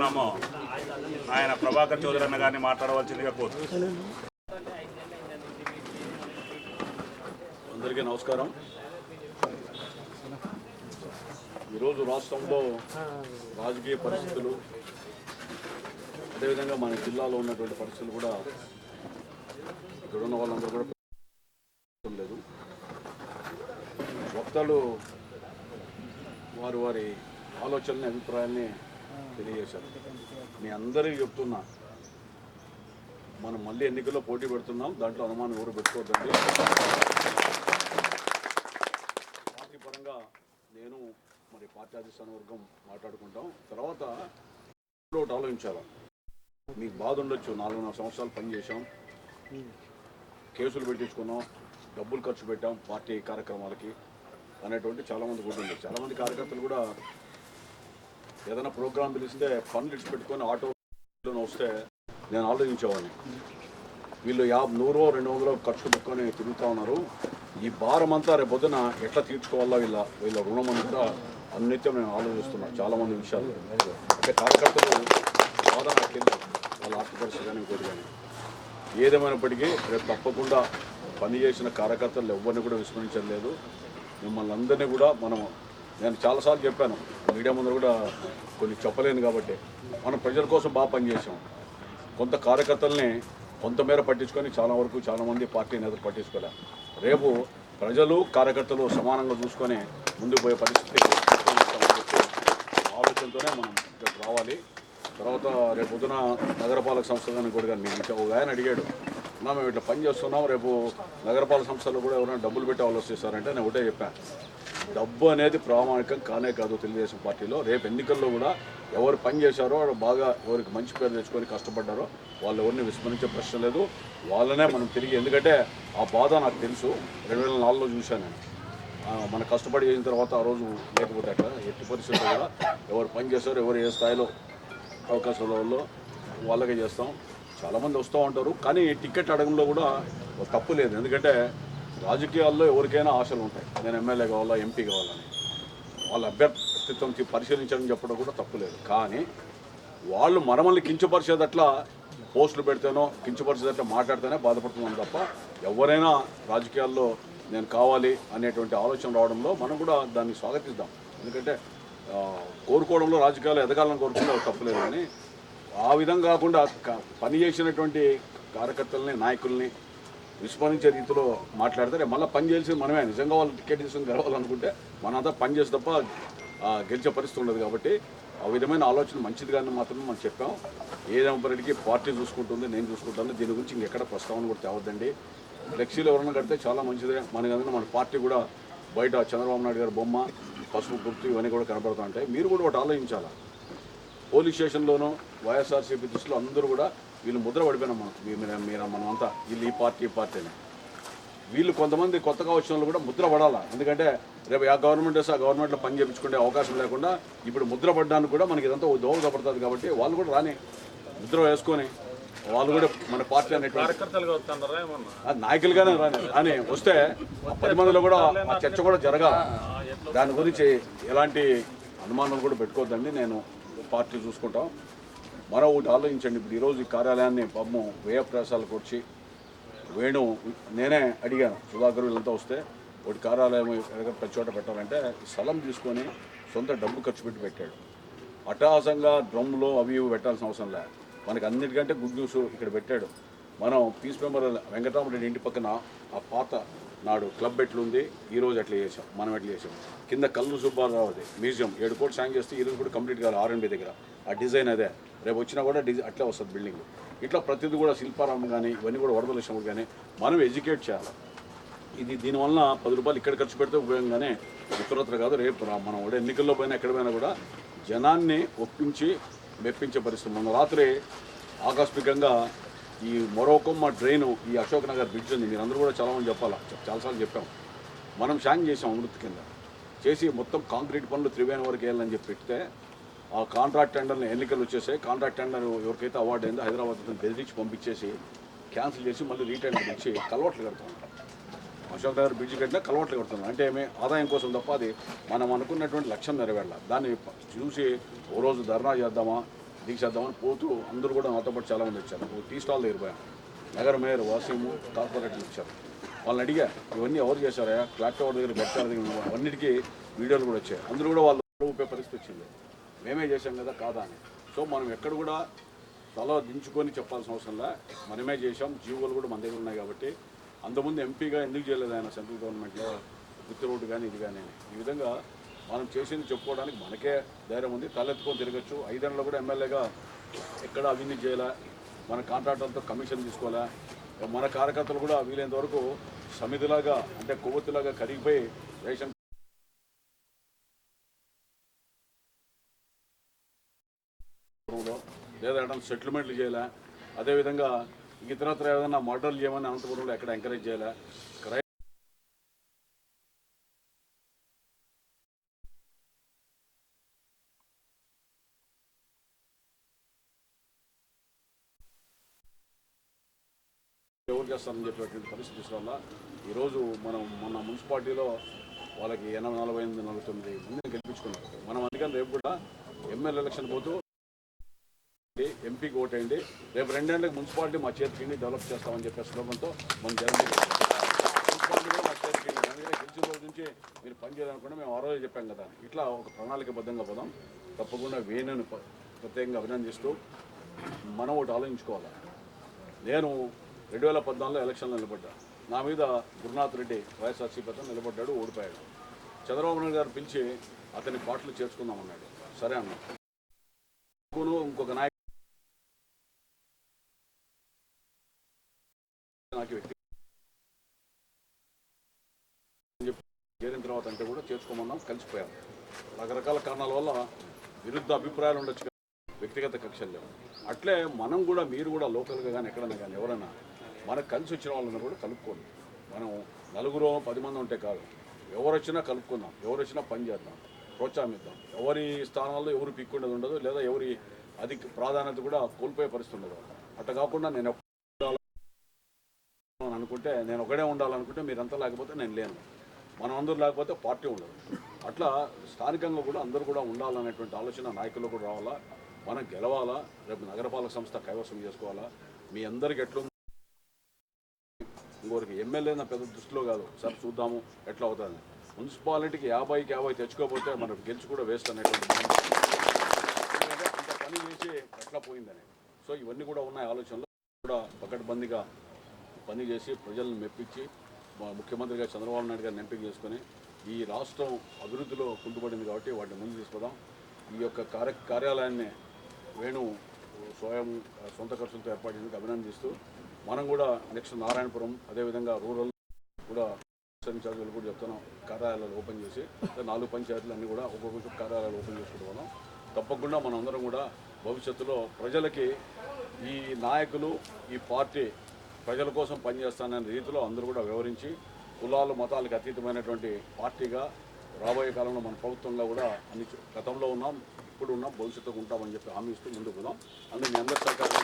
ఆయన ప్రభాకర్ చౌదరి అన్న గారిని మాట్లాడవలసిందిగా కోరుతున్నాను. అందరికీ నమస్కారం. ఈరోజు రాష్ట్రంలో రాజకీయ పరిస్థితులు, అదేవిధంగా మన జిల్లాలో ఉన్నటువంటి పరిస్థితులు కూడా ఇక్కడ ఉన్న వాళ్ళందరూ కూడా లేదు. వక్తలు వారి ఆలోచనని, అభిప్రాయాన్ని తెలియజేశారు. మీ అందరికీ చెప్తున్నా, మనం మళ్ళీ ఎన్నికల్లో పోటీ పెడుతున్నాం. దాంట్లో అనుమానం ఎవరు పెట్టుకోవద్దండి. పార్టీ పరంగా నేను మరి పార్టీ అధిష్టాన వర్గం మాట్లాడుకుంటాం. తర్వాత ఒకటి ఆలోచించాలి. మీకు బాధ ఉండొచ్చు, 4.5 సంవత్సరాలు పనిచేసాం, కేసులు పెట్టించుకున్నాం, డబ్బులు ఖర్చు పెట్టాం పార్టీ కార్యక్రమాలకి అనేటువంటి చాలామంది కూడా ఉంది. చాలామంది కార్యకర్తలు కూడా ఏదైనా ప్రోగ్రాం పిలిస్తే పనులు ఇచ్చి పెట్టుకొని ఆటోలో వస్తే నేను ఆలోచించేవాడిని, వీళ్ళు 100-200 ఖర్చు పెట్టుకొని తిరుగుతూ ఉన్నారు. ఈ భారం అంతా రేపు పొద్దున ఎట్లా తీర్చుకోవాలో వీళ్ళ రుణం అంతా అన్నిత్యం నేను ఆలోచిస్తున్నాను. చాలామంది విషయాలు అంటే కార్యకర్తలు బాధ నాకు తెలియదు, వాళ్ళ ఆర్థిక పరిస్థితి కానీ ఇంకోటి కానీ. ఏదేమైనప్పటికీ రేపు తప్పకుండా పనిచేసిన కార్యకర్తలు ఎవరిని కూడా విస్మరించలేదు. మిమ్మల్ని అందరినీ కూడా నేను చాలాసార్లు చెప్పాను, మీడియా ముందు కూడా కొన్ని చెప్పలేను కాబట్టి, మనం ప్రజల కోసం బాగా పనిచేసాం. కొంత కార్యకర్తల్ని కొంతమేర పట్టించుకొని చాలామంది పార్టీ నేతలు పట్టించుకోలే. రేపు ప్రజలు కార్యకర్తలు సమానంగా చూసుకొని ముందుకు పోయే పరిస్థితి ఆలోచనతోనే మనం ఇక్కడ రావాలి. తర్వాత రేపు పొద్దున నగరపాలక సంస్థ కానీ కూడా మీకు ఒక ఆయన అడిగాడు, మేము ఇట్లా పని చేస్తున్నాం, రేపు నగరపాలక సంస్థలు కూడా ఎవరైనా డబ్బులు పెట్టి ఆలోచిస్తారంటే నేను ఒకటే చెప్పాను, డబ్బు అనేది ప్రామాణికం కానే కాదు తెలుగుదేశం పార్టీలో. రేపు ఎన్నికల్లో కూడా ఎవరు పని చేశారో బాగా, ఎవరికి మంచి పేరు తెచ్చుకొని కష్టపడ్డారో వాళ్ళు ఎవరిని విస్మరించే ప్రశ్న లేదు. వాళ్ళనే మనం తిరిగి, ఎందుకంటే ఆ బాధ నాకు తెలుసు, 2004లో చూశాను నేను. మన కష్టపడి చేసిన తర్వాత ఆ రోజు లేకపోతే అట్లా ఎట్టి పరిస్థితుల్లో కూడా ఎవరు పని చేశారో, ఎవరు ఏ స్థాయిలో అవకాశాల వల్ల వాళ్ళకే చేస్తాం. చాలామంది వస్తూ ఉంటారు, కానీ టికెట్ అడగడంలో కూడా తప్పు లేదు. ఎందుకంటే రాజకీయాల్లో ఎవరికైనా ఆశలు ఉంటాయి, నేను ఎమ్మెల్యే కావాలా, ఎంపీ కావాలని. వాళ్ళ అభ్యర్థిత్వం పరిశీలించాలని చెప్పడం కూడా తప్పు లేదు. కానీ వాళ్ళు మనల్ని కించపరిచేదట్లా పోస్టులు పెడితేనో, కించపరిచేదట్లా మాట్లాడితేనే బాధపడుతున్నాం తప్ప, ఎవరైనా రాజకీయాల్లో నేను కావాలి అనేటువంటి ఆలోచన రావడంలో మనం కూడా దాన్ని స్వాగతిద్దాం. ఎందుకంటే కోరుకోవడంలో, రాజకీయాలు ఎదగాలని కోరుకుంటే తప్పులేదు. కానీ ఆ విధంగా కాకుండా పని చేసినటువంటి కార్యకర్తలని, నాయకుల్ని విస్మరించే రీతిలో మాట్లాడితే మళ్ళీ పని చేయాల్సింది మనమే. నిజంగా వాళ్ళు టికెట్ తీసుకుని గెలవాలనుకుంటే మనంతా పని చేసి తప్ప గెలిచే పరిస్థితి ఉండదు. కాబట్టి ఆ విధమైన ఆలోచన మంచిది కానీ మాత్రమే మనం చెప్పాం. ఏదేమైనప్పటికీ పార్టీ చూసుకుంటుంది, నేను చూసుకుంటాను. దీని గురించి ఇంకెక్కడ ప్రస్తావన కూడా తేవద్దండి. ఫ్లెక్సీలు ఎవరైనా కడితే చాలా మంచిదే. మన పార్టీ కూడా బయట చంద్రబాబు నాయుడు గారి బొమ్మ, పసుపు గుర్తు ఇవన్నీ కూడా కనబడుతూ ఉంటాయి. మీరు కూడా ఒకటి ఆలోచించాలా, పోలీస్ స్టేషన్లోనూ వైఎస్ఆర్సీపీ దృష్టిలో అందరూ కూడా వీళ్ళు ముద్ర పడిపోయినాం మనమంతా, వీళ్ళు ఈ పార్టీ అని. వీళ్ళు కొంతమంది కొత్తగా వచ్చిన వాళ్ళు కూడా ముద్ర పడాలా. ఎందుకంటే రేపు ఆ గవర్నమెంట్ వేస్తే ఆ గవర్నమెంట్లో పని చేయించుకునే అవకాశం లేకుండా ఇప్పుడు ముద్ర పడడానికి కూడా మనకి ఇదంతా దోహదపడుతుంది. కాబట్టి వాళ్ళు కూడా రాని ముద్ర వేసుకొని వాళ్ళు కూడా మన పార్టీ అనేటువంటి నాయకులుగానే రాని వస్తే 10 మందిలో కూడా ఆ చర్చ కూడా జరగాలి. దాని గురించి ఎలాంటి అనుమానాలు కూడా పెట్టుకోవద్దండి. నేను పార్టీ చూసుకుంటాం. మరో ఒకటి ఆలోచించండి. ఇప్పుడు ఈరోజు ఈ కార్యాలయాన్ని పాపం వ్యయ ప్రయాసాలకు వచ్చి నేనే అడిగాను, సుధాకర్ వీళ్ళంతా వస్తే ఒకటి కార్యాలయం ప్రతి చోట పెట్టాలంటే స్థలం తీసుకొని సొంత డబ్బు ఖర్చు పెట్టి పెట్టాడు. అట్టహాసంగా డ్రమ్లో అవి పెట్టాల్సిన అవసరం లేదు. మనకి అన్నిటికంటే గుడ్ న్యూస్ ఇక్కడ పెట్టాడు. మనం పీస్ మెంబర్ వెంకటరామరెడ్డి ఇంటి పక్కన ఆ పాత నాడు క్లబ్ ఎట్లుంది, ఈరోజు ఎట్లా చేసాం, మనం ఎట్లా చేసాం. కింద కల్లు సుబ్బారావుది మ్యూజియం 7 కోట్లు సాంగ్ చేస్తే ఈరోజు కూడా కంప్లీట్ కాదు. R&B దగ్గర ఆ డిజైన్ అదే, రేపు వచ్చినా కూడా అట్లే వస్తుంది బిల్డింగ్. ఇట్లా ప్రతిదీ కూడా శిల్పారామం కానీ ఇవన్నీ కూడా వరదల విషయంలో కానీ మనం ఎడ్యుకేట్ చేయాలి. దీనివల్ల 10 రూపాయలు ఇక్కడ ఖర్చు పెడితే ఉపయోగంగానే ఉత్తరత్ర కాదు. రేపు మనం కూడా ఎన్నికల్లో పోయినా ఎక్కడ పోయినా కూడా జనాన్ని ఒప్పించి మెప్పించే పరిస్థితి. మొన్న రాత్రి ఆకస్మికంగా ఈ మొరొకొమ్మ డ్రైను, ఈ అశోక్ నగర్ బ్రిడ్జ్ ఉంది, మీరందరూ కూడా చాలామంది చాలాసార్లు చెప్పాం. మనం షాంగ్ చేసాం అమృత్ కింద చేసి మొత్తం కాంక్రీట్ పనులు త్రివేణి వరకు వెళ్ళాలని చెప్పి పెడితే ఆ కాంట్రాక్ట్ టెండర్ని ఎన్నికలు వచ్చేసాయి. కాంట్రాక్ట్ టెండర్ ఎవరికైతే అవార్డు అయిందో హైదరాబాద్ బెదిరించి పంపించేసి క్యాన్సిల్ చేసి మళ్ళీ రీటెండర్ ఇచ్చి కలవట్లు కడతాం. అశోక్ నగర్ బ్రిడ్జ్ కట్టినా కలవట్లు కడుతున్నాం. అంటే ఏమి ఆదాయం కోసం తప్ప అది మనం అనుకున్నటువంటి లక్ష్యం నెరవేరాల. దాన్ని చూసి ఓ రోజు ధర్నా చేద్దామా, దీక్ష చేద్దామని పోతూ అందరూ కూడా నాతో పాటు చాలామంది వచ్చారు. టీ స్టాల్ దగ్గర పోయాను. నగర మేయర్ వాసీము కార్పొరేటర్లు వచ్చారు. వాళ్ళని అడిగా ఇవన్నీ ఎవరు చేశారా, క్లాక్ టవర్ దగ్గర గట్టాల దగ్గర అన్నిటికీ వీడియోలు కూడా వచ్చాయి. అందరూ కూడా వాళ్ళు ఊపే పరిస్థితి వచ్చింది. మేమే చేశాం కదా కాదా అని. సో మనం ఎక్కడ కూడా తల దించుకొని చెప్పాల్సిన అవసరంలా మనమే చేశాం. జీవోలు కూడా మన దగ్గర ఉన్నాయి కాబట్టి అంతకుముందు ఎంపీగా ఎందుకు చేయలేదు ఆయన సెంట్రల్ గవర్నమెంట్లో గుత్తి రోడ్డు కానీ ఇది కానీ. ఈ విధంగా మనం చేసింది చెప్పుకోవడానికి మనకే ధైర్యం ఉంది. తలెత్తుకొని తిరగచ్చు. 5 ఏళ్ళలో కూడా ఎమ్మెల్యేగా ఎక్కడ అవినీతి చేయలే, మన కాంట్రాక్టర్లతో కమిషన్ తీసుకోలే. మన కార్యకర్తలు కూడా వీలైనంత వరకు సమితిలాగా అంటే కొవ్వొత్తిలాగా కరిగిపోయి రేషన్ లేదా ఏదైనా సెటిల్మెంట్లు చేయలే. అదేవిధంగా ఇతరత్ర ఏదైనా మర్డర్లు చేయమని అనంతపురంలో ఎక్కడ ఎంకరేజ్ చేయలే. ఎవరు చేస్తారని చెప్పేటువంటి పరిస్థితి వల్ల ఈరోజు మనం మన మున్సిపాలిటీలో వాళ్ళకి 48, 49 మందిని గెలిపించుకున్నారు. మనం అందుకని రేపు కూడా ఎమ్మెల్యే ఎలక్షన్ పోతూ ఎంపీకి ఓటేయండి, రేపు 2 ఏళ్ళకి మున్సిపాలిటీ మా చేతికి డెవలప్ చేస్తామని చెప్పే శ్లోకంతో మనం జగన్ మున్సిపాలిటీ కూడా మా చేతికి అందుకనే గెలిచిన రోజు నుంచి మీరు పనిచేయాలనుకుంటే మేము ఆ రోజే చెప్పాం కదా. ఇట్లా ఒక ప్రణాళికబద్ధంగా పోదాం. తప్పకుండా వేణుని ప్రత్యేకంగా అభినందిస్తూ మనం ఒకటి ఆలోచించుకోవాలి. నేను 2014లో ఎలక్షన్లో నిలబడ్డా. నా మీద గురునాథ్ రెడ్డి వైఎస్ఆర్సీపీ అతను నిలబడ్డాడు, ఓడిపోయాడు. చంద్రబాబు నాయుడు గారు పిలిచి అతని పార్టీలు చేర్చుకుందామన్నాడు. సరే అన్నా. ఇంకొక నాయకుడు నాకు వ్యక్తి చేరిన తర్వాత అంటే కూడా చేర్చుకోమన్నాం, కలిసిపోయాం. రకరకాల కారణాల వల్ల విరుద్ధ అభిప్రాయాలు ఉండొచ్చు, వ్యక్తిగత కక్షలు లేవు. అట్లే మనం కూడా మీరు కూడా లోకల్గా కానీ ఎక్కడన్నా కానీ ఎవరైనా మనకు కలిసి వచ్చిన వాళ్ళని కూడా కలుపుకోండి. మనం 9, 10 మంది ఉంటే కాదు, ఎవరు వచ్చినా కలుపుకుందాం, ఎవరు వచ్చినా పని చేద్దాం, ప్రోత్సాహిద్దాం. ఎవరి స్థానాల్లో ఎవరు పిక్కుండేది ఉండదు, లేదా ఎవరి అధిక ప్రాధాన్యత కూడా కోల్పోయే పరిస్థితి ఉండదు. అట్లా కాకుండా నేను అనుకుంటే నేను ఒకడే ఉండాలనుకుంటే మీరంతా లేకపోతే నేను లేను, మనం అందరూ లేకపోతే పార్టీ ఉండదు. అట్లా స్థానికంగా కూడా అందరూ కూడా ఉండాలనేటువంటి ఆలోచన నాయకులు కూడా రావాలా. మనం గెలవాలా, రేపు నగరపాలక సంస్థ కైవసం చేసుకోవాలా. మీ అందరికి ఎట్లుంది ఇంకొకరికి ఎమ్మెల్యే పెద్ద దృష్టిలో కాదు, సార్ చూద్దాము ఎట్లా అవుతుంది. మున్సిపాలిటీకి 50కి 50 తెచ్చుకోకపోతే మనకు గెలిచి కూడా వేస్ట్ అనేటువంటి అంత పని చేసి ఎట్లా పోయిందని. సో ఇవన్నీ కూడా ఉన్నాయి ఆలోచనలు. కూడా పకడ్బందీగా పని చేసి ప్రజలను మెప్పించి ముఖ్యమంత్రిగా చంద్రబాబు నాయుడు గారిని ఎంపిక చేసుకొని ఈ రాష్ట్రం అభివృద్ధిలో కుంటుపడింది కాబట్టి వాటిని ముందు తీసుకుందాం. ఈ యొక్క కార్యాలయాన్ని వేణు సొంత ఖర్చులతో ఏర్పాటు చేసేందుకు అభినందిస్తూ మనం కూడా నెక్స్ట్ నారాయణపురం అదేవిధంగా రూరల్ కూడా ఇన్ఛార్జీలు కూడా చెప్తున్నాం, కార్యాలయాలు ఓపెన్ చేసి 4 పంచాయతీలు అన్నీ కూడా ఒక్కొక్క కార్యాలయాలు ఓపెన్ చేసుకుంటున్నాం. తప్పకుండా మనం అందరం కూడా భవిష్యత్తులో ప్రజలకి ఈ నాయకులు ఈ పార్టీ ప్రజల కోసం పనిచేస్తాననే రీతిలో అందరూ కూడా వివరించి కులాలు మతాలకు అతీతమైనటువంటి పార్టీగా రాబోయే కాలంలో మన ప్రభుత్వంలో కూడా అన్ని గతంలో ఉన్నాం, ఇప్పుడు ఉన్నాం, భవిష్యత్తుకు ఉంటామని చెప్పి హామీ ఇస్తూ ముందుకు పోదాం. అందుకు మీ అందరి సహకారం